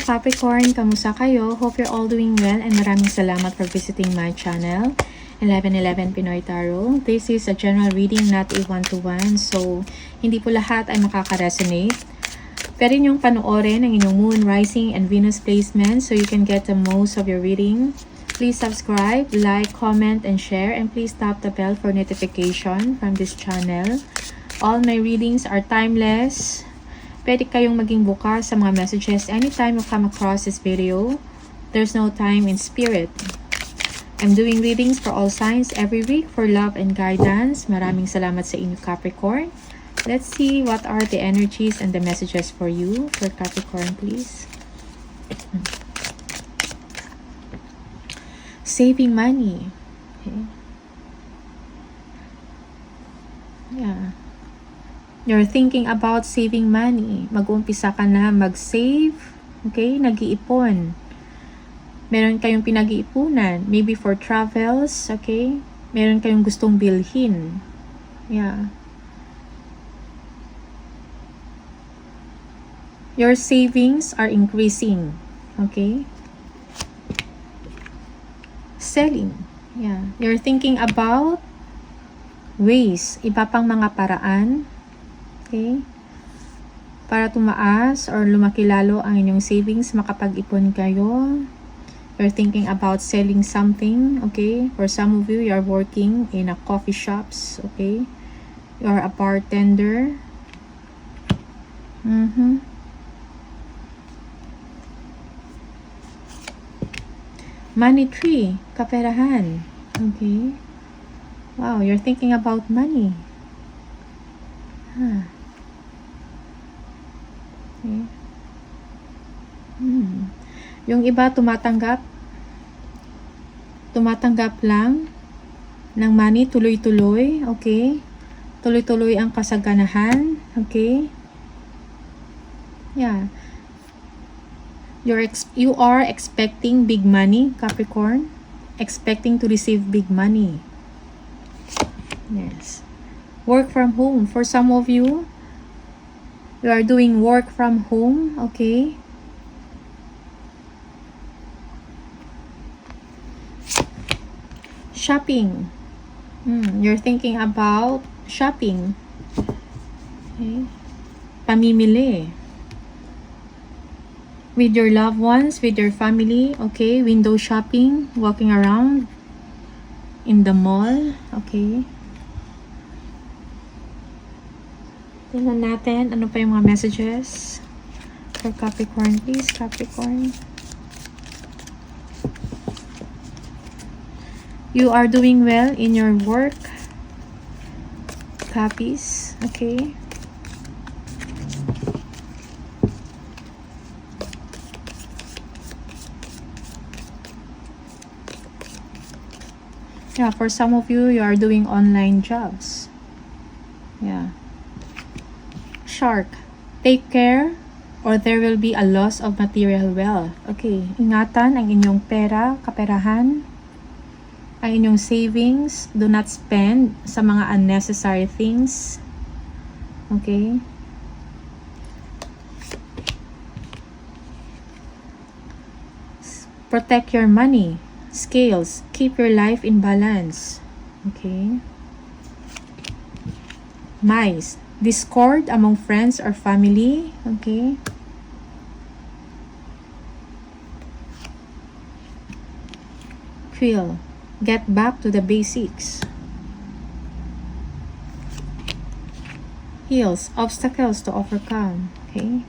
Capricorn, kamusta kayo? Hope you're all doing well and maraming salamat for visiting my channel, 1111 Pinoy Tarot. This is a general reading, not a one-to-one. So, hindi po lahat ay makaka-resonate. Pwede niyong panoorin ang inyong Moon, Rising, and Venus placement so you can get the most of your reading. Please subscribe, like, comment, and share. And please tap the bell for notification from this channel. All my readings are timeless. Pwede kayong maging bukas sa mga messages anytime you come across this video. There's no time in spirit. I'm doing readings for all signs every week for love and guidance. Maraming salamat sa inyo, Capricorn. Let's see what are the energies and the messages for you, for Capricorn, please. Saving money. Okay. Yeah. You're thinking about saving money. Mag-uumpisa ka na mag-save. Okay? Nag-iipon. Meron kayong pinag-iipunan. Maybe for travels. Okay? Meron kayong gustong bilhin. Yeah. Your savings are increasing. Okay? Selling. Yeah. You're thinking about ways. Iba pang mga paraan. Okay? Para tumaas or lumaki lalo ang inyong savings, makapag-ipon kayo. You're thinking about selling something. Okay? For some of you, you're working in a coffee shops. Okay? You're a bartender. Money tree. Kaperahan. Okay? Wow, you're thinking about money. Huh. Okay. Yung iba tumatanggap lang ng money, tuloy-tuloy. Okay? Tuloy-tuloy ang kasaganahan. Okay? Yeah. You are expecting big money, Capricorn. Expecting to receive big money. Yes. Work from home. For some of you, you are doing work from home. Okay? Shopping. You're thinking about shopping. Okay? Pamimili. With your loved ones, with your family. Okay? Window shopping. Walking around in the mall. Okay? Tingnan natin ano pa yung mga messages for Capricorn, please. Capricorn. You are doing well in your work. Capis. Okay. Yeah, for some of you, you are doing online jobs. Yeah. Shark. Take care or there will be a loss of material wealth. Okay. Ingatan ang inyong pera, kaperahan, ang inyong savings. Do not spend sa mga unnecessary things. Okay. Protect your money. Scales. Keep your life in balance. Okay. Mice. Discord among friends or family. Okay. Quill. Get back to the basics. Heals. Obstacles to overcome. Okay.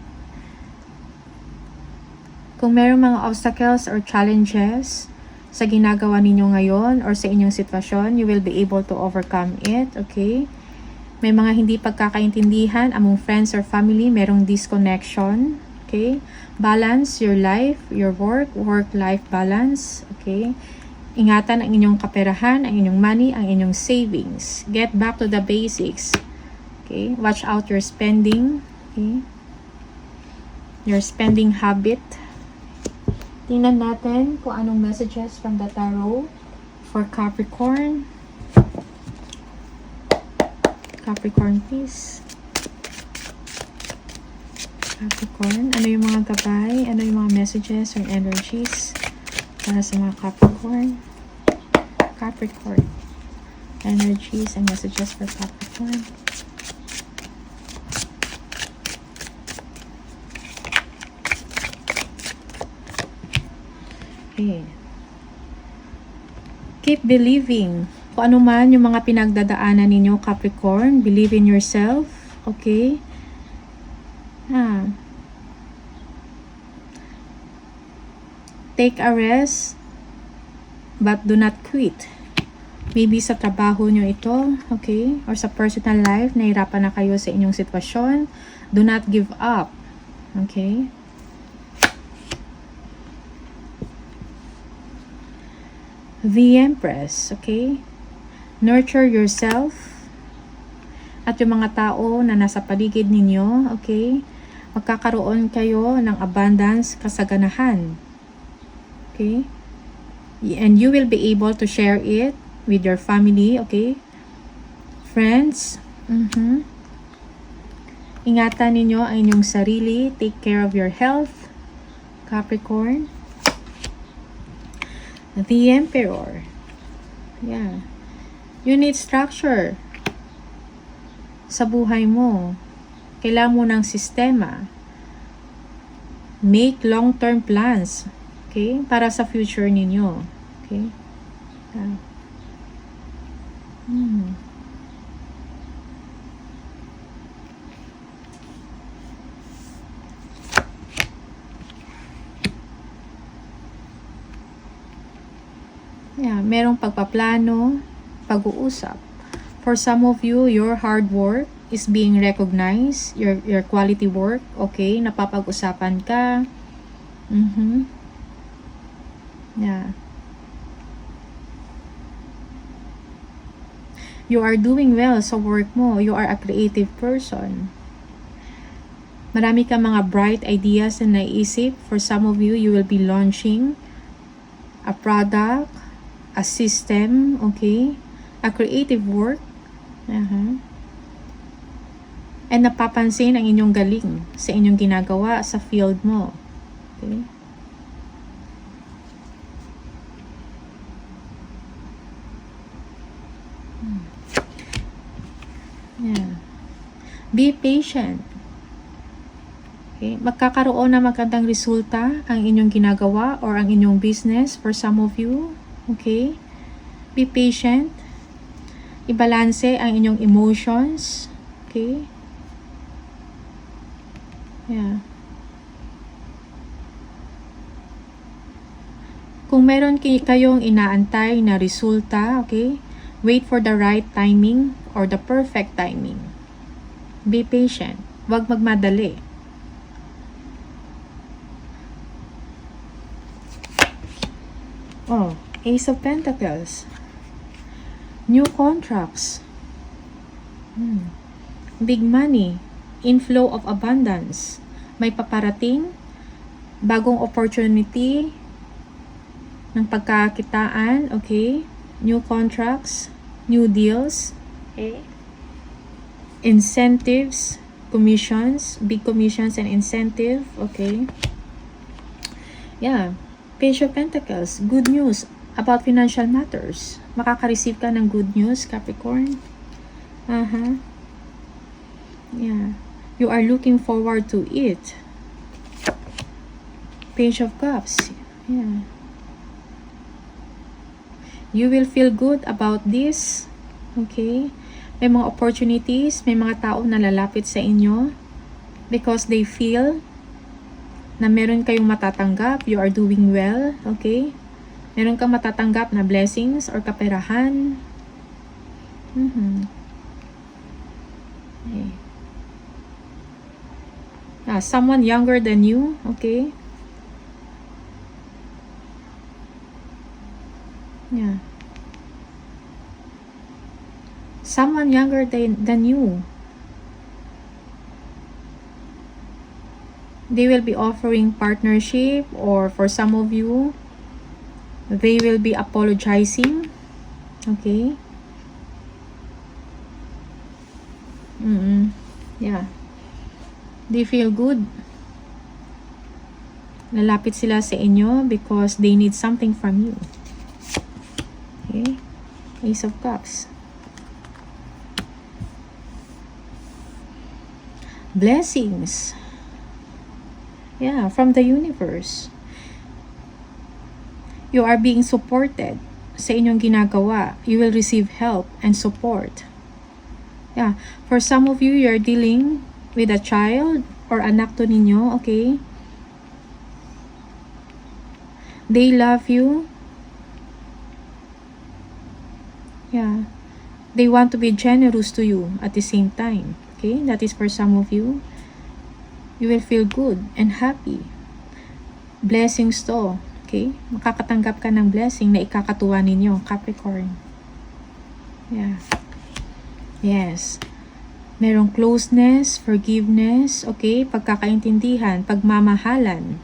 Kung mayroong mga obstacles or challenges sa ginagawa ninyo ngayon or sa inyong sitwasyon, you will be able to overcome it. Okay. May mga hindi pagkakaintindihan among friends or family, merong disconnection. Okay? Balance your life, your work-life balance. Okay? Ingatan ang inyong kaperahan, ang inyong money, ang inyong savings. Get back to the basics. Okay? Watch out your spending. Okay? Your spending habit. Tingnan natin kung anong messages from the tarot for Capricorn. Capricorn, please. Capricorn, ano yung mga gabay? Ano yung mga messages or energies para sa mga Capricorn? Capricorn. Energies and messages for Capricorn. Okay. Keep believing. Kung ano man yung mga pinagdadaanan ninyo, Capricorn, believe in yourself. Okay? Take a rest, but do not quit. Maybe sa trabaho nyo ito, okay? Or sa personal life, nahirapan na kayo sa inyong sitwasyon. Do not give up. Okay? The Empress, okay? Nurture yourself. At yung mga tao na nasa paligid ninyo, okay? Magkakaroon kayo ng abundance, kasaganahan. Okay? And you will be able to share it with your family, okay? Friends. Ingatan ninyo ang inyong sarili. Take care of your health, Capricorn. The Emperor. Yeah. You need structure sa buhay mo. Kailangan mo ng sistema. Make long-term plans. Okay? Para sa future ninyo. Okay? Yeah, merong pagpaplano, pag-uusap. For some of you, your hard work is being recognized, your quality work, okay? Napapag-usapan ka. Yeah. You are doing well sa work mo. You are a creative person. Marami ka mga bright ideas na naisip. For some of you, you will be launching a product, a system, okay? A creative work. And napapansin ang inyong galing sa inyong ginagawa sa field mo. Okay? Yeah. Be patient. Okay? Magkakaroon na magandang resulta ang inyong ginagawa or ang inyong business for some of you. Okay? Be patient. Ibalanse ang inyong emotions. Okay? Yeah. Kung meron kayong inaantay na resulta, okay? Wait for the right timing or the perfect timing. Be patient. Huwag magmadali. Oh, Ace of Pentacles. New contracts. Big money. Inflow of abundance. May paparating. Bagong opportunity ng pagkakitaan. Okay? New contracts. New deals. Okay? Incentives. Commissions. Big commissions and incentive. Okay? Yeah. Page of Pentacles. Good news about financial matters. Makaka-receive ka ng good news, Capricorn. Yeah. You are looking forward to it. Page of Cups. Yeah. You will feel good about this. Okay? May mga opportunities, may mga tao na lalapit sa inyo because they feel na meron kayong matatanggap, you are doing well, okay? Meron kang matatanggap na blessings or kaperahan. Okay. Someone younger than you, okay? Yeah. Someone younger than you. They will be offering partnership, or for some of you, they will be apologizing. Okay? Yeah. They feel good. Lalapit sila sa inyo because they need something from you. Okay? Ace of Cups. Blessings. Yeah, from the universe. You are being supported sa inyong ginagawa. You will receive help and support. Yeah, for some of you, you're dealing with a child or anak to ninyo, okay? They love you. Yeah. They want to be generous to you at the same time. Okay? That is for some of you. You will feel good and happy. Blessings to. Okay? Makakatanggap ka ng blessing na ikakatuwa ninyo, Capricorn. Yeah. Yes. Merong closeness, forgiveness, okay? Pagkakaintindihan, pagmamahalan.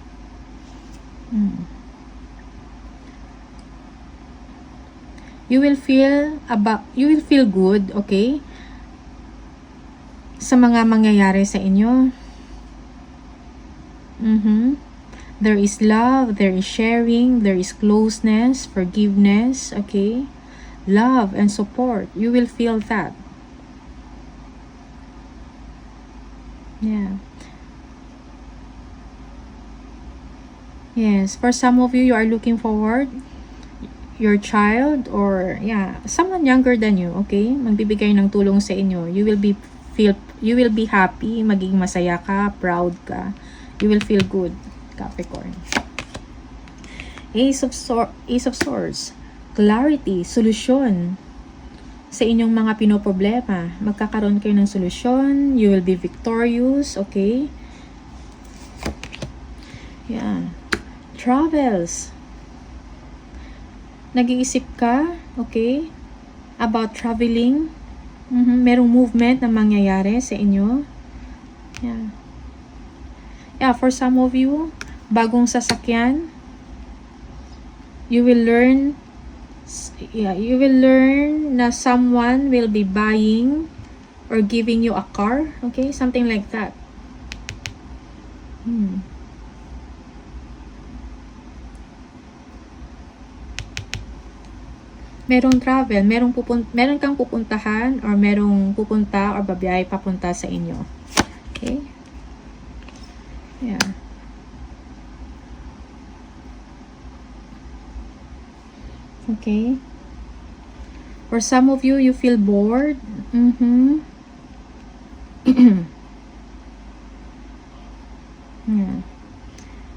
You will feel good, okay? Sa mga mangyayari sa inyo. There is love, there is sharing, there is closeness, forgiveness, okay? Love and support. You will feel that. Yeah. Yes, for some of you, you are looking forward your child or someone younger than you, okay? Magbibigay ng tulong sa inyo. You will be happy, magiging masaya ka, proud ka. You will feel good, Capricorn. Ace of Swords. Clarity, solusyon sa inyong mga pinoproblema. Magkakaroon kayo ng solusyon. You will be victorious, okay? Yeah. Travels. Nag-iisip ka, okay, about traveling. Merong movement na mangyayari sa inyo. Yeah. Yeah, for some of you, bagong sasakyan. You will learn na someone will be buying or giving you a car, okay? Something like that. Merong travel, meron kang pupuntahan or merong pupunta or babiyahe papunta sa inyo. Okay? Yeah. Okay. For some of you, you feel bored. Yeah.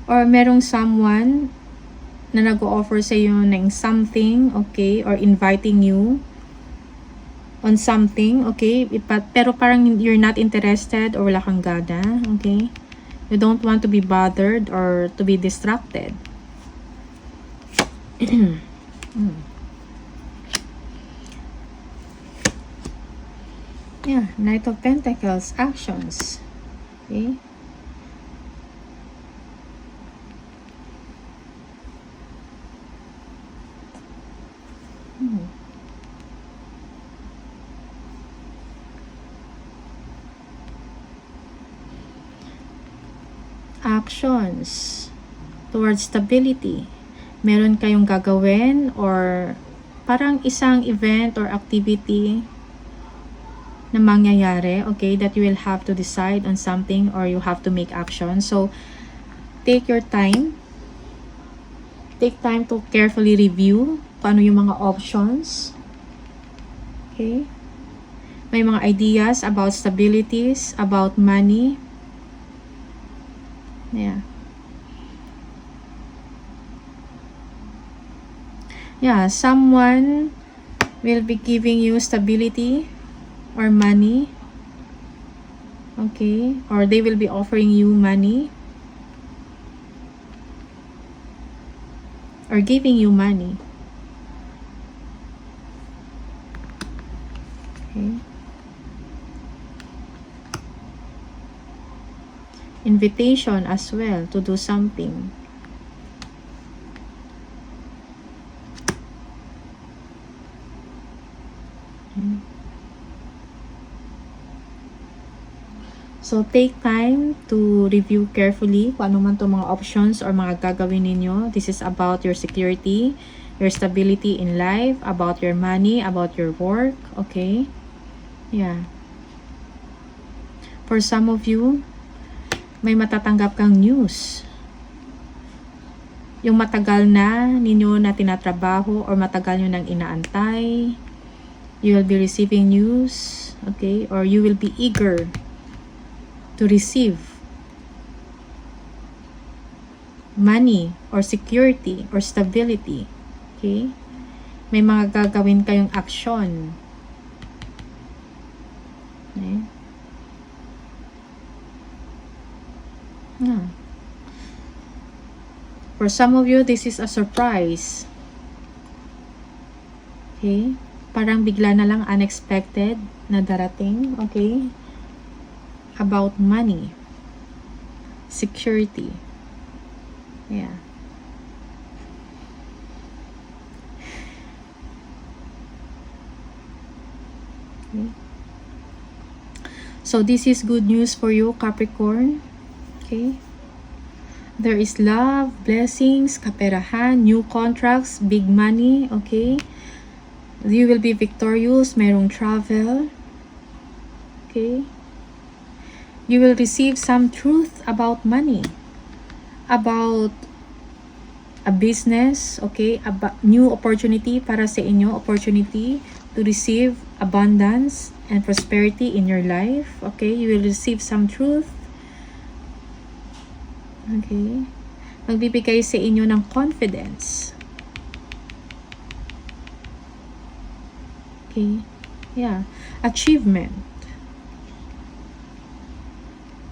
Or merong someone na nag-o-offer sa iyo ng something, okay, or inviting you on something, okay, pero parang you're not interested or wala kang gana, okay? You don't want to be bothered or to be distracted. Yeah, Knight of Pentacles, actions, okay? Actions towards stability. Meron kayong gagawin or parang isang event or activity na mangyayari, okay, that you will have to decide on something or you have to make action. So, take your time. Take time to carefully review kung ano yung mga options. Okay? May mga ideas about stabilities, about money. Yeah. Yeah, someone will be giving you stability or money. Okay? Or they will be offering you money. Or giving you money. Okay? Invitation as well to do something. So, take time to review carefully kung ano man itong mga options or mga gagawin ninyo. This is about your security, your stability in life, about your money, about your work, okay? Yeah. For some of you, may matatanggap kang news. Yung matagal na ninyo na tinatrabaho or matagal nyo nang inaantay, you will be receiving news, okay? Or you will be eager to receive money or security or stability, okay? May mga gagawin kayong aksyon, okay? For some of you, this is a surprise, okay? Parang bigla na lang, unexpected na darating, okay? About money, security, yeah. Okay. So this is good news for you, Capricorn, okay? There is love, blessings, kaperahan, new contracts, big money, okay? You will be victorious, merong travel, okay? You will receive some truth about money, about a business, okay? About new opportunity para sa inyo, opportunity to receive abundance and prosperity in your life, okay? You will receive some truth, okay? Magbibigay sa inyo ng confidence, okay? Yeah, achievement.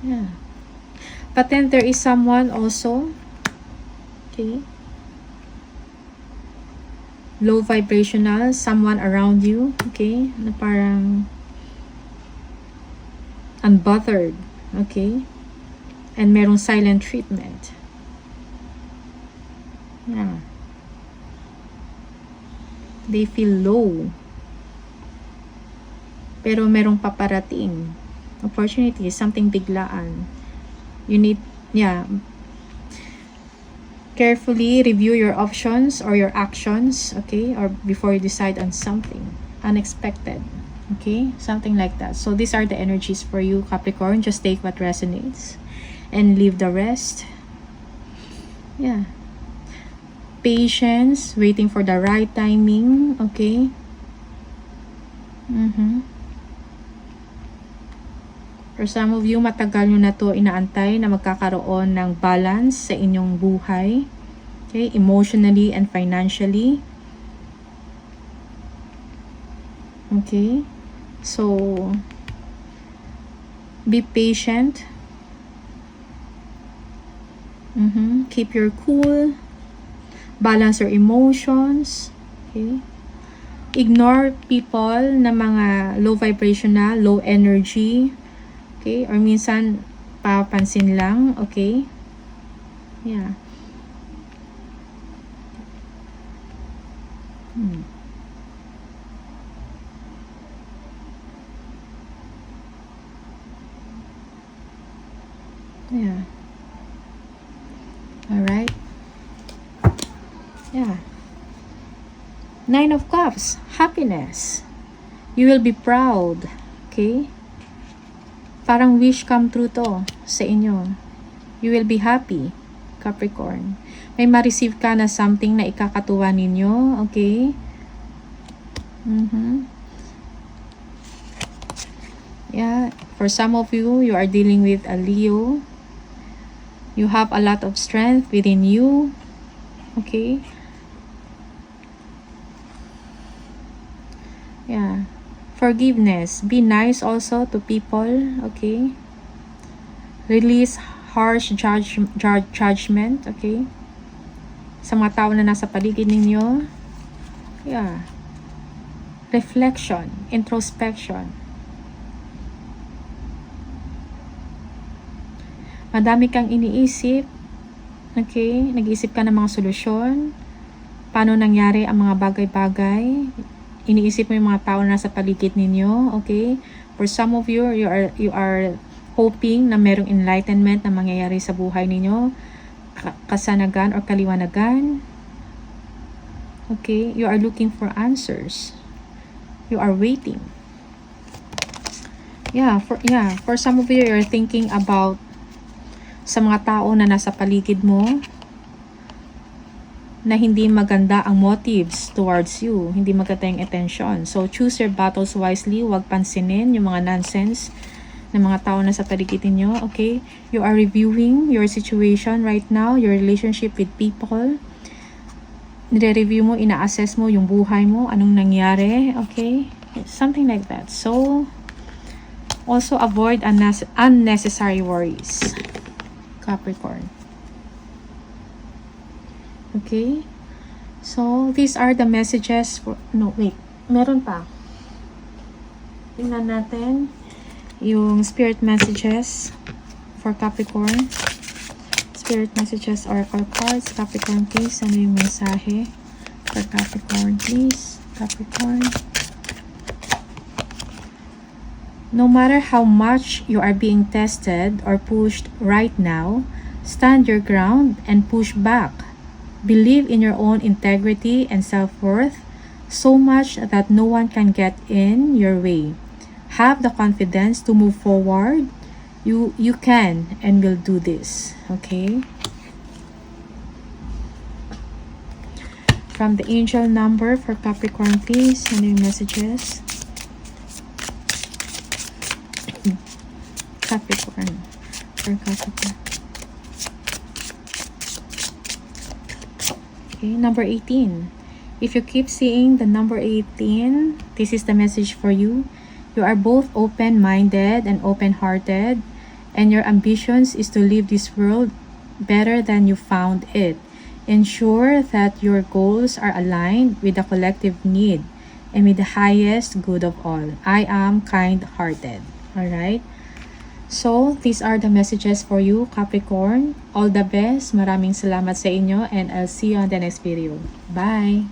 Yeah. But then there is someone also, okay, low vibrational, someone around you, okay, na parang unbothered, okay, and merong silent treatment. Yeah. They feel low, pero merong paparating opportunity, something biglaan. You need, yeah, carefully review your options or your actions, okay, or before you decide on something unexpected, okay, something like that. So these are the energies for you, Capricorn. Just take what resonates and leave the rest. Yeah, patience, waiting for the right timing, okay. For some of you, matagal nyo na to inaantay na magkakaroon ng balance sa inyong buhay, okay, emotionally and financially, okay. So be patient, keep your cool, balance your emotions, okay. Ignore people na mga low vibrational, low energy, okay, or minsan papansin lang, okay. Yeah. Yeah. All right. Yeah. Nine of Cups, happiness. You will be proud, okay? Parang wish come true to sa inyo. You will be happy, Capricorn. May ma-receive ka na something na ikakatuwa ninyo, okay? Yeah, for some of you, you are dealing with a Leo. You have a lot of strength within you, okay? Yeah. Forgiveness. Be nice also to people, okay? Release harsh judgment, okay? Sa mga tao na nasa paligid ninyo. Yeah. Reflection, introspection. Madami kang iniisip, okay? Nag-iisip ka ng mga solusyon. Paano nangyari ang mga bagay-bagay? Iniisip mo yung mga tao na nasa paligid ninyo, okay? For some of you, you are hoping na merong enlightenment na mangyayari sa buhay ninyo, kasanagan or kaliwanagan. Okay, you are looking for answers. You are waiting. For some of you, you're thinking about sa mga tao na nasa paligid mo na hindi maganda ang motives towards you, hindi maganda yung attention. So, choose your battles wisely. Huwag pansinin yung mga nonsense ng mga tao na sa paligid niyo. Okay? You are reviewing your situation right now, your relationship with people. Nire-review mo, ina-assess mo yung buhay mo, anong nangyari. Okay? Something like that. So, also avoid unnecessary worries. Capricorn. Okay? So, these are the messages for... No, wait. Meron pa. Tingnan natin yung spirit messages for Capricorn. Spirit messages, oracle cards. Capricorn, please. Ano yung mensahe for Capricorn, please? Capricorn. No matter how much you are being tested or pushed right now, stand your ground and push back. Believe in your own integrity and self-worth so much that no one can get in your way. Have the confidence to move forward. You can and will do this. Okay? From the angel number for Capricorn, please. Ano yung messages? Capricorn. For Capricorn. Okay, number 18. If you keep seeing the number 18, this is the message for you. You are both open-minded and open-hearted, and your ambitions is to leave this world better than you found it. Ensure that your goals are aligned with the collective need and with the highest good of all. I am kind-hearted. Alright? So, these are the messages for you, Capricorn. All the best. Maraming salamat sa inyo, and I'll see you on the next video. Bye!